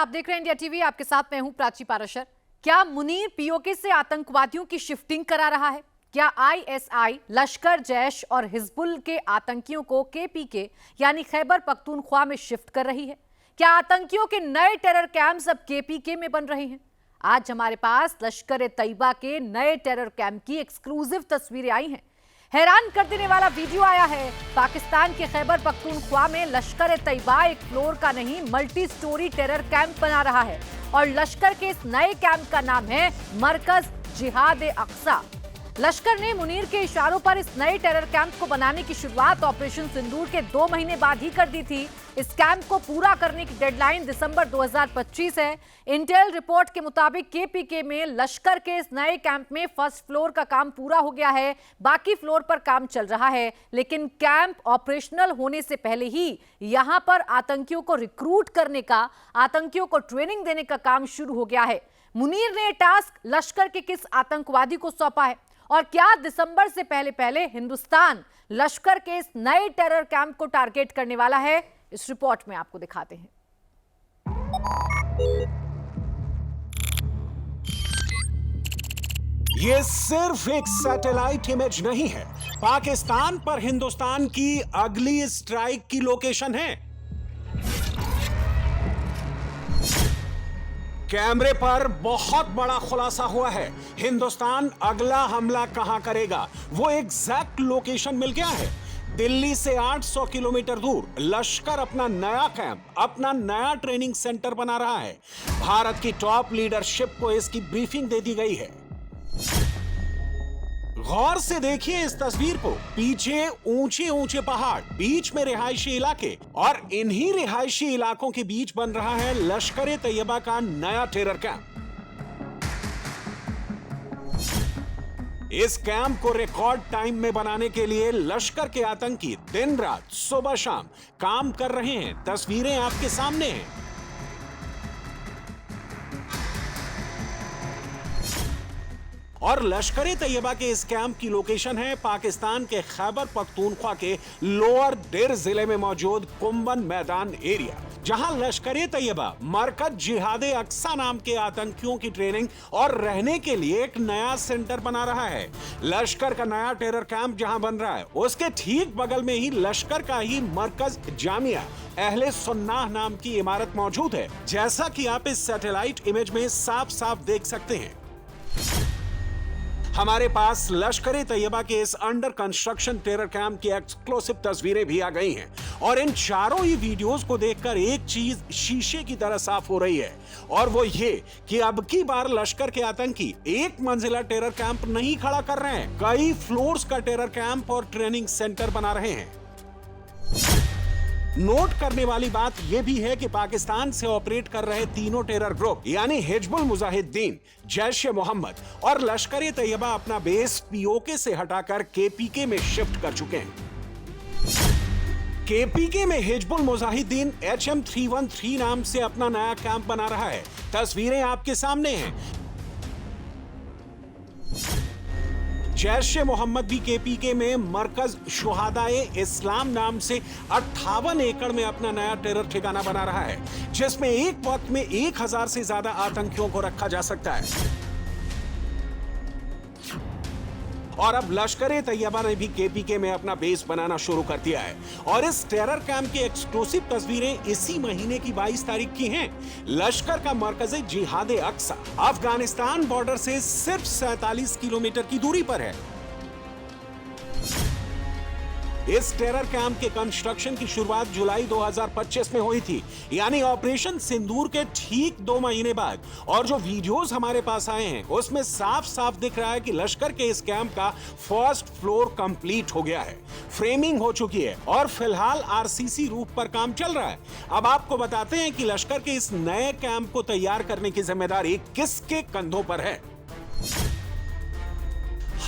आप देख रहे हैं इंडिया टीवी। आपके साथ मैं हूं प्राची पाराशर। क्या मुनीर पीओके से आतंकवादियों की शिफ्टिंग करा रहा है? क्या आईएसआई, लश्कर, जैश और हिजबुल के आतंकियों को केपीके यानी खैबर पख्तूनख्वा में शिफ्ट कर रही है? क्या आतंकियों के नए टेरर कैंप्स अब केपीके में बन रहे हैं? आज हमारे पास लश्कर ए तैयबा के नए टेरर कैंप की एक्सक्लूसिव तस्वीरें आई हैं। हैरान कर देने वाला वीडियो आया है। पाकिस्तान के खैबर पख्तूनख्वा में लश्कर ए तैयबा एक फ्लोर का नहीं, मल्टी स्टोरी टेरर कैंप बना रहा है और लश्कर के इस नए कैंप का नाम है मरकज जिहाद ए अक्सा। लश्कर ने मुनीर के इशारों पर इस नए टेरर कैंप को बनाने की शुरुआत ऑपरेशन सिंदूर के 2 महीने बाद ही कर दी थी। इस कैंप को पूरा करने की डेडलाइन दिसंबर 2025 है। इंटेल रिपोर्ट के मुताबिक केपीके में लश्कर के इस नए कैंप में फर्स्ट फ्लोर का काम पूरा हो गया है, बाकी फ्लोर पर काम चल रहा है। लेकिन कैंप ऑपरेशनल होने से पहले ही यहां पर आतंकियों को रिक्रूट करने का, आतंकियों को ट्रेनिंग देने का काम शुरू हो गया है। मुनीर ने टास्क लश्कर के किस आतंकवादी को सौंपा है और क्या दिसंबर से पहले हिंदुस्तान लश्कर के इस नए टेरर कैंप को टारगेट करने वाला है? इस रिपोर्ट में आपको दिखाते हैं। ये सिर्फ एक सैटेलाइट इमेज नहीं है, पाकिस्तान पर हिंदुस्तान की अगली स्ट्राइक की लोकेशन है। कैमरे पर बहुत बड़ा खुलासा हुआ है। हिंदुस्तान अगला हमला कहां करेगा, वो एग्जैक्ट लोकेशन मिल गया है। दिल्ली से 800 किलोमीटर दूर लश्कर अपना नया कैंप, अपना नया ट्रेनिंग सेंटर बना रहा है। भारत की टॉप लीडरशिप को इसकी ब्रीफिंग दे दी गई है। गौर से देखिए इस तस्वीर को। पीछे ऊंचे ऊंचे पहाड़, बीच में रिहायशी इलाके और इन्हीं रिहायशी इलाकों के बीच बन रहा है लश्कर ए तैयबा का नया टेरर कैंप। इस कैंप को रिकॉर्ड टाइम में बनाने के लिए लश्कर के आतंकी दिन रात, सुबह शाम काम कर रहे हैं। तस्वीरें आपके सामने हैं। और लश्कर ए तैयबा के इस कैंप की लोकेशन है पाकिस्तान के खैबर पख्तूनख्वा के लोअर देर जिले में मौजूद कुंबन मैदान एरिया, जहां लश्कर ए तैयबा मरकज जिहाद ए अक्सा नाम के आतंकियों की ट्रेनिंग और रहने के लिए एक नया सेंटर बना रहा है। लश्कर का नया टेरर कैंप जहां बन रहा है, उसके ठीक बगल में ही लश्कर का ही मरकज जामिया अहले सुन्नाह नाम की इमारत मौजूद है, जैसा कि आप इस सैटेलाइट इमेज में साफ साफ देख सकते हैं। हमारे पास लश्कर ए तैयबा के इस अंडर कंस्ट्रक्शन टेरर कैंप की एक्सक्लूसिव तस्वीरें भी आ गई हैं और इन चारों ही वीडियोस को देखकर एक चीज शीशे की तरह साफ हो रही है, और वो ये कि अब की बार लश्कर के आतंकी एक मंजिला टेरर कैंप नहीं खड़ा कर रहे हैं, कई फ्लोर्स का टेरर कैंप और ट्रेनिंग सेंटर बना रहे हैं। नोट करने वाली बात यह भी है कि पाकिस्तान से ऑपरेट कर रहे तीनों टेरर ग्रुप यानी हिजबुल मुजाहिदीन, जैश ए मोहम्मद और लश्कर ए तैयबा अपना बेस पीओके से हटाकर केपीके में शिफ्ट कर चुके हैं। केपीके में हिजबुल मुजाहिदीन HM313 नाम से अपना नया कैंप बना रहा है। तस्वीरें आपके सामने हैं। जैश ए मोहम्मद भी केपीके में मरकज शुहादाए इस्लाम नाम से 58 एकड़ में अपना नया टेरर ठिकाना बना रहा है, जिसमें एक वक्त में 1000 से ज्यादा आतंकियों को रखा जा सकता है। और अब लश्कर ए तैयबा ने भी केपीके में अपना बेस बनाना शुरू कर दिया है और इस टेरर कैंप की एक्सक्लूसिव तस्वीरें इसी महीने की 22 तारीख की हैं। लश्कर का मरकज जिहाद ए अक्सा अफगानिस्तान बॉर्डर से सिर्फ 47 किलोमीटर की दूरी पर है। इस टेरर कैंप के कंस्ट्रक्शन की शुरुआत जुलाई 2025 में हुई थी, यानी ऑपरेशन सिंदूर के ठीक 2 महीने बाद। और जो वीडियोस हमारे पास आए हैं उसमें साफ साफ दिख रहा है कि लश्कर के इस कैंप का फर्स्ट फ्लोर कंप्लीट हो गया है, फ्रेमिंग हो चुकी है और फिलहाल आरसीसी रूफ पर काम चल रहा है। अब आपको बताते हैं कि लश्कर के इस नए कैंप को तैयार करने की जिम्मेदारी किसके कंधों पर है।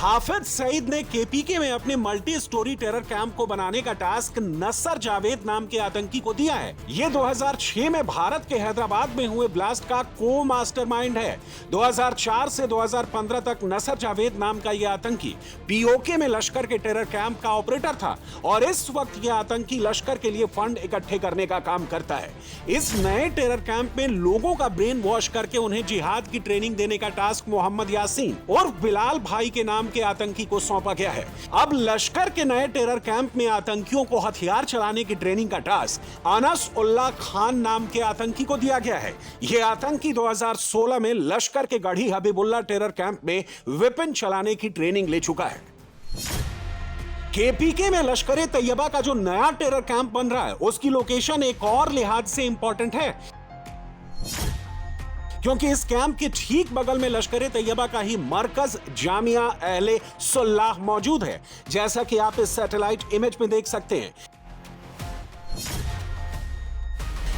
हाफिज सईद ने केपीके में अपने मल्टी स्टोरी टेरर कैंप को बनाने का टास्क नसर जावेद नाम के आतंकी को दिया है। ये 2006 में भारत के हैदराबाद में हुए ब्लास्ट का को मास्टरमाइंड है। 2004 से 2015 तक नसर जावेद नाम का यह आतंकी पीओके में लश्कर के टेरर कैंप का ऑपरेटर था और इस वक्त यह आतंकी लश्कर के लिए फंड इकट्ठे करने का काम करता है। इस नए टेरर कैंप में लोगों का ब्रेन वॉश करके उन्हें जिहाद की ट्रेनिंग देने का टास्क मोहम्मद यासीन और बिलाल भाई के नाम के आतंकी को सौंपा गया है। अब लश्कर के नए टेरर कैंप में आतंकियों को हथियार चलाने की ट्रेनिंग का टास्क अनस उल्ला खान नाम के आतंकी को दिया गया है। यह आतंकी 2016 में लश्कर के गढ़ी हबीबुल्ला टेरर कैंप में वेपन चलाने की ट्रेनिंग ले चुका है। केपीके में लश्कर तैयबा का जो नया टेरर कैंप बन रहा है उसकी लोकेशन एक और लिहाज से इंपॉर्टेंट है, क्योंकि इस कैंप के ठीक बगल में लश्कर तैयबा का ही मरकज जामिया अहले सुल्लाह मौजूद है, जैसा कि आप इस सैटेलाइट इमेज में देख सकते हैं।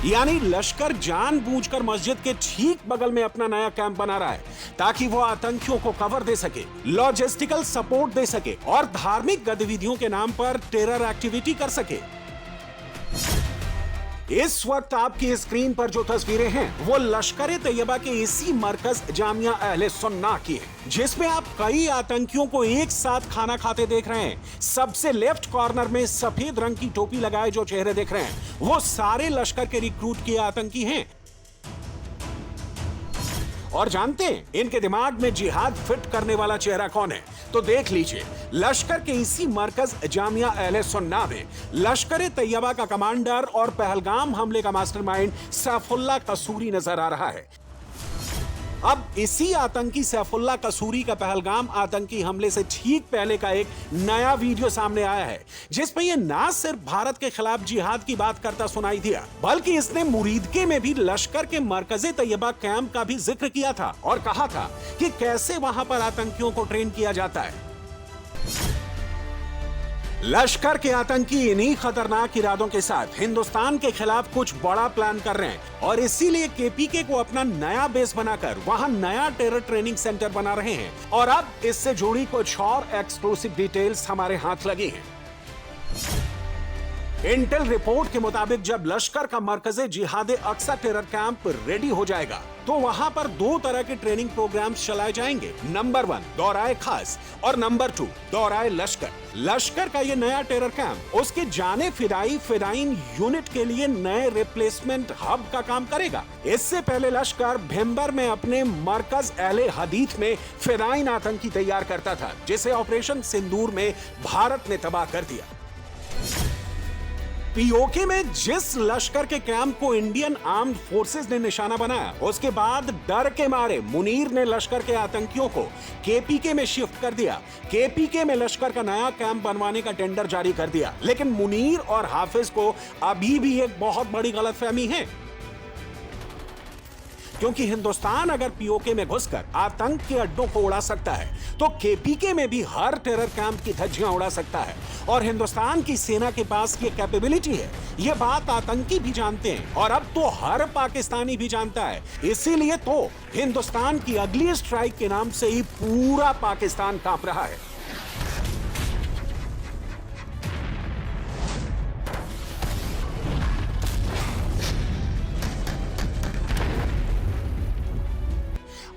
यानी लश्कर जानबूझकर मस्जिद के ठीक बगल में अपना नया कैंप बना रहा है ताकि वो आतंकियों को कवर दे सके, लॉजिस्टिकल सपोर्ट दे सके और धार्मिक गतिविधियों के नाम पर टेरर एक्टिविटी कर सके। इस वक्त आपकी स्क्रीन पर जो तस्वीरें हैं वो लश्कर तैयबा के इसी मरकज जामिया अहले सुन्नाह की है, जिसमें आप कई आतंकियों को एक साथ खाना खाते देख रहे हैं। सबसे लेफ्ट कॉर्नर में सफेद रंग की टोपी लगाए जो चेहरे देख रहे हैं वो सारे लश्कर के रिक्रूट किए आतंकी हैं। और जानते हैं इनके दिमाग में जिहाद फिट करने वाला चेहरा कौन है? तो देख लीजिए, लश्कर के इसी मरकज जामिया अहले सुन्नाह में लश्कर तैयबा का कमांडर और पहलगाम हमले का मास्टरमाइंड सैफुल्लाह कसूरी नजर आ रहा है। अब इसी आतंकी सैफुल्लाह कसूरी का पहलगाम आतंकी हमले से ठीक पहले का एक नया वीडियो सामने आया है, जिसमें यह ना सिर्फ भारत के खिलाफ जिहाद की बात करता सुनाई दिया, बल्कि इसने मुरीदके में भी लश्कर के मरकज तैयबा कैंप का भी जिक्र किया था और कहा था कि कैसे वहां पर आतंकियों को ट्रेन किया जाता है। लश्कर के आतंकी इन्हीं खतरनाक इरादों के साथ हिंदुस्तान के खिलाफ कुछ बड़ा प्लान कर रहे हैं और इसीलिए केपीके को अपना नया बेस बनाकर वहां नया टेरर ट्रेनिंग सेंटर बना रहे हैं। और अब इससे जुड़ी कुछ और एक्सक्लूसिव डिटेल्स हमारे हाथ लगी हैं। इंटेल रिपोर्ट के मुताबिक जब लश्कर का मरकज़े जिहादे अक्सा टेरर कैंप रेडी हो जाएगा तो वहां पर दो तरह के ट्रेनिंग प्रोग्राम्स चलाए जाएंगे। नंबर 1 दौराए खास और नंबर 2 दौराए लश्कर। लश्कर का ये नया टेरर कैंप उसके जाने फिदाइन यूनिट के लिए नए रिप्लेसमेंट हब का काम करेगा। इससे पहले लश्कर भिंबर में अपने मरकज अहले हदीथ में फिदाइन आतंकी तैयार करता था, जिसे ऑपरेशन सिंदूर में भारत ने तबाह कर दिया। पीओके में जिस लश्कर के कैंप को इंडियन आर्म्ड फोर्सेस ने निशाना बनाया, उसके बाद डर के मारे मुनीर ने लश्कर के आतंकियों को केपीके में शिफ्ट कर दिया। केपीके में लश्कर का नया कैंप बनवाने का टेंडर जारी कर दिया। लेकिन मुनीर और हाफिज को अभी भी एक बहुत बड़ी गलतफहमी है, क्योंकि हिंदुस्तान अगर पीओके में घुसकर आतंक के अड्डों को उड़ा सकता है तो केपीके में भी हर टेरर कैंप की धज्जियां उड़ा सकता है। और हिंदुस्तान की सेना के पास ये कैपेबिलिटी है। ये बात आतंकी भी जानते हैं और अब तो हर पाकिस्तानी भी जानता है। इसीलिए तो हिंदुस्तान की अगली स्ट्राइक के नाम से ही पूरा पाकिस्तान कांप रहा है।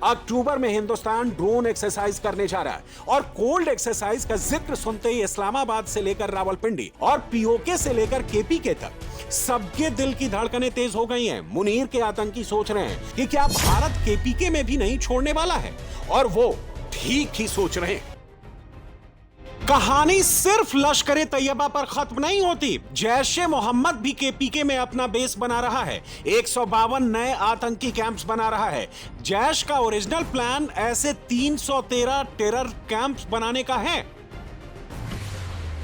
अक्टूबर में हिंदुस्तान ड्रोन एक्सरसाइज करने जा रहा है और कोल्ड एक्सरसाइज का जिक्र सुनते ही इस्लामाबाद से लेकर रावलपिंडी और पीओके से लेकर केपीके तक सबके दिल की धड़कनें तेज हो गई हैं। मुनीर के आतंकी सोच रहे हैं कि क्या भारत केपीके में भी नहीं छोड़ने वाला है, और वो ठीक ही सोच रहे हैं। कहानी सिर्फ लश्कर तैयबा पर खत्म नहीं होती। जैश-ए मोहम्मद भी केपीके में अपना बेस बना रहा है, 152 नए आतंकी कैंप्स बना रहा है। जैश का ओरिजिनल प्लान ऐसे 313 टेरर कैंप्स बनाने का है।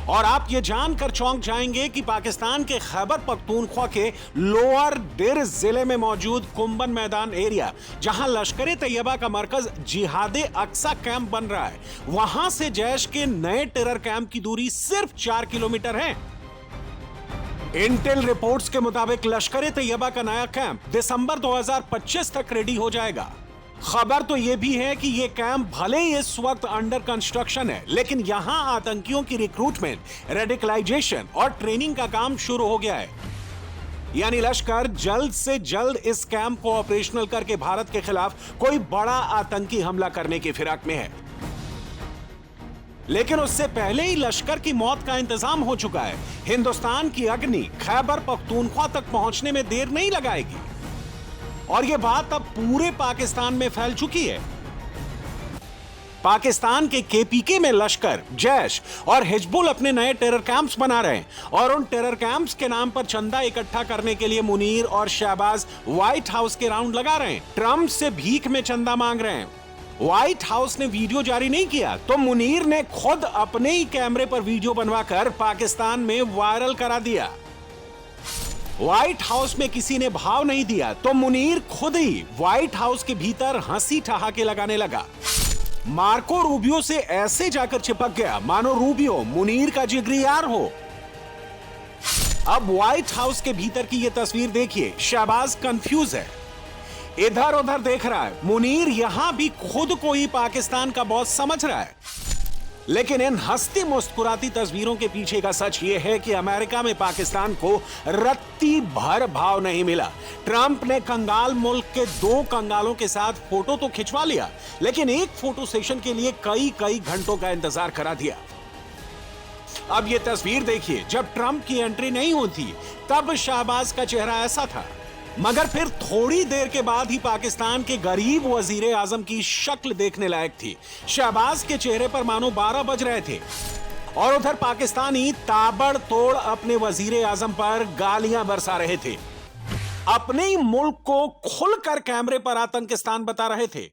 और आप ये जानकर चौंक जाएंगे कि पाकिस्तान के खैबर पख्तूनख्वा के लोअर डिर जिले में मौजूद कुंबन मैदान एरिया, जहां लश्कर तैयबा का मरकज जिहादे अक्सा कैंप बन रहा है, वहां से जैश के नए टेरर कैंप की दूरी सिर्फ 4 किलोमीटर है। इंटेल रिपोर्ट्स के मुताबिक लश्कर तैयबा का नया कैंप दिसंबर 2025 तक रेडी हो जाएगा। खबर तो यह भी है कि यह कैंप भले ही इस वक्त अंडर कंस्ट्रक्शन है, लेकिन यहां आतंकियों की रिक्रूटमेंट, रेडिकलाइजेशन और ट्रेनिंग का काम शुरू हो गया है। यानी लश्कर जल्द से जल्द इस कैंप को ऑपरेशनल करके भारत के खिलाफ कोई बड़ा आतंकी हमला करने की फिराक में है। लेकिन उससे पहले ही लश्कर की मौत का इंतजाम हो चुका है। हिंदुस्तान की अग्नि खैबर पख्तूनख्वा तक पहुंचने में देर नहीं लगाएगी और यह बात अब पूरे पाकिस्तान में फैल चुकी है। पाकिस्तान के केपीके में लश्कर, जैश और हिजबुल अपने नए टेरर कैंप्स बना रहे हैं और उन टेरर कैंप्स के नाम पर चंदा इकट्ठा करने के लिए मुनीर और शहबाज व्हाइट हाउस के राउंड लगा रहे हैं। ट्रंप से भीख में चंदा मांग रहे हैं। व्हाइट हाउस ने वीडियो जारी नहीं किया तो मुनीर ने खुद अपने ही कैमरे पर वीडियो बनवाकर पाकिस्तान में वायरल करा दिया। व्हाइट हाउस में किसी ने भाव नहीं दिया तो मुनीर खुद ही व्हाइट हाउस के भीतर हंसी ठहाके लगाने लगा। मार्को रूबियो से ऐसे जाकर चिपक गया मानो रूबियो मुनीर का जिगरी यार हो। अब व्हाइट हाउस के भीतर की यह तस्वीर देखिए। शहबाज कंफ्यूज है, इधर उधर देख रहा है। मुनीर यहां भी खुद को ही पाकिस्तान का बॉस समझ रहा है। लेकिन इन हंसती मुस्कुराती तस्वीरों के पीछे का सच यह है कि अमेरिका में पाकिस्तान को रत्ती भर भाव नहीं मिला। ट्रंप ने कंगाल मुल्क के 2 कंगालों के साथ फोटो तो खिंचवा लिया, लेकिन एक फोटो सेशन के लिए कई घंटों का इंतजार करा दिया। अब यह तस्वीर देखिए, जब ट्रंप की एंट्री नहीं होती तब शहबाज का चेहरा ऐसा था, मगर फिर थोड़ी देर के बाद ही पाकिस्तान के गरीब वजीर आजम की शक्ल देखने लायक थी। शहबाज के चेहरे पर मानो 12 बज रहे थे और उधर पाकिस्तानी ताबड़तोड़ अपने वजीर आजम पर गालियां बरसा रहे थे, अपने ही मुल्क को खुलकर कैमरे पर आतंकिस्तान बता रहे थे।